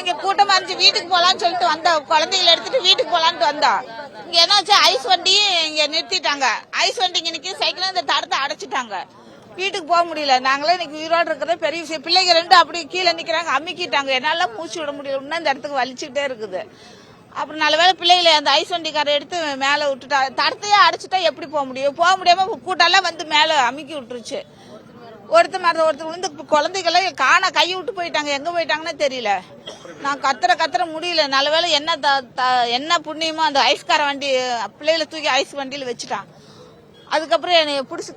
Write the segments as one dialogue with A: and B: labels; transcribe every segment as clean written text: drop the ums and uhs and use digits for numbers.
A: இங்க கூட்டமா இருந்துச்சு, வீட்டுக்கு போலான்னு சொல்லிட்டு வந்தோம். குழந்தைகளை எடுத்துட்டு வீட்டுக்கு போலான்ட்டு வந்தோம். இங்க என்னாச்சு, ஐஸ் வண்டி இங்க நிறுத்திட்டாங்க. ஐஸ் வண்டி இங்க நிக்க, சைக்கிள் இந்த தடத்தை அடைச்சிட்டாங்க. வீட்டுக்கு போக முடியல. நாங்களே இன்னைக்கு உயிரோடு இருக்கிறதே பெரிய விஷயம். பிள்ளைங்க ரெண்டு அப்படி கீழே நிக்கிறாங்க, அமுக்கிட்டாங்க. என்னால மூச்சு விட முடியல. இன்னும் இந்த இடத்துக்கு வலிச்சுக்கிட்டே இருக்குது. அப்புறம் நல்ல வேலை பிள்ளைகளை அந்த ஐஸ் வண்டிக்காரை எடுத்து மேல விட்டுட்டா. தடத்தையே அடைச்சிட்டா எப்படி போக முடியும்? போக முடியாம கூட்டெல்லாம் வந்து மேல அமுக்கி விட்டுருச்சு. ஒருத்தர் விழுந்து குழந்தைகளை காண கை விட்டு போயிட்டாங்க. எங்க போயிட்டாங்கன்னு தெரியல. நான் கத்துற முடியல. நல்ல வேலை என்ன புண்ணியமோ அந்த ஐஸ்கார வண்டி பிள்ளைகளை தூக்கி ஐஸ் வண்டியில வச்சுட்டான். அதுக்கப்புறம் என்னை பிடிச்சி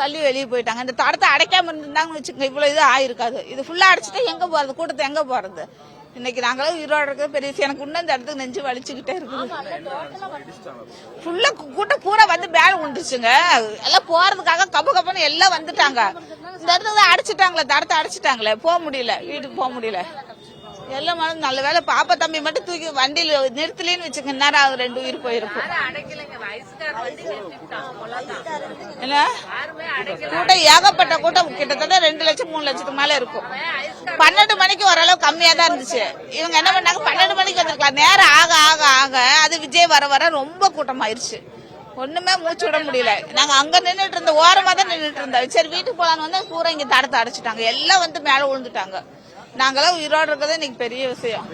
A: தள்ளி வெளியே போயிட்டாங்க. இந்த தடத்தை அடைக்காம இருந்தாங்கன்னு வச்சுக்கோங்க, இவ்வளவு இது ஆயிருக்காது. இது ஃபுல்லா அடைச்சிட்டா எங்க போறது? கூட்டத்தை எங்க போறது? இன்னைக்கு நாங்களும் உயிரோடு இருக்கிற பெரிய விஷயம். எனக்கு இன்னும் இந்த இடத்துக்கு நெஞ்சு வலிச்சுக்கிட்டே இருக்குது. ஃபுல்லா கூட்டம் பூரா வந்து மேல விழுந்துச்சுங்க. எல்லாம் போறதுக்காக கப்புன்னு எல்லாம் வந்துட்டாங்க. இந்த இடத்துல அடைச்சிட்டாங்களே, தடத்தை அடைச்சிட்டாங்களே, போக முடியல, வீட்டுக்கு போக முடியல. எல்லாம் நல்ல வேலை பாப்பா தம்பி மட்டும் தூக்கி வண்டியில நிறுத்தலன்னு வச்சுக்க, நேரம் ஆகுது, 2 உயிர் போயிருக்கும். கூட்டம் ஏகப்பட்ட கூட்டம், கிட்டத்தட்ட 2 லட்சம் 3 லட்சத்துக்கு மேல இருக்கும். 12 மணிக்கு ஓரளவு கம்மியா தான் இருந்துச்சு. இவங்க என்ன பண்ணாங்க, 12 மணிக்கு வந்திருக்கலாம். நேரம் ஆக ஆக ஆக அது விஜய் வர ரொம்ப கூட்டமாயிருச்சு. ஒண்ணுமே மூச்சு விட முடியல. நாங்க அங்க நின்றுட்டு இருந்தோம், ஓரமா தான் நின்றுட்டு இருந்தோம். சரி வீட்டுக்கு போலான்னு வந்தா பூரா இங்க தடத்தை அடைச்சிட்டாங்க. எல்லாம் வந்து மேல விழுந்துட்டாங்க. நாங்களாம் உயிரோடு இருக்கிறது இன்னைக்கு பெரிய விஷயம்.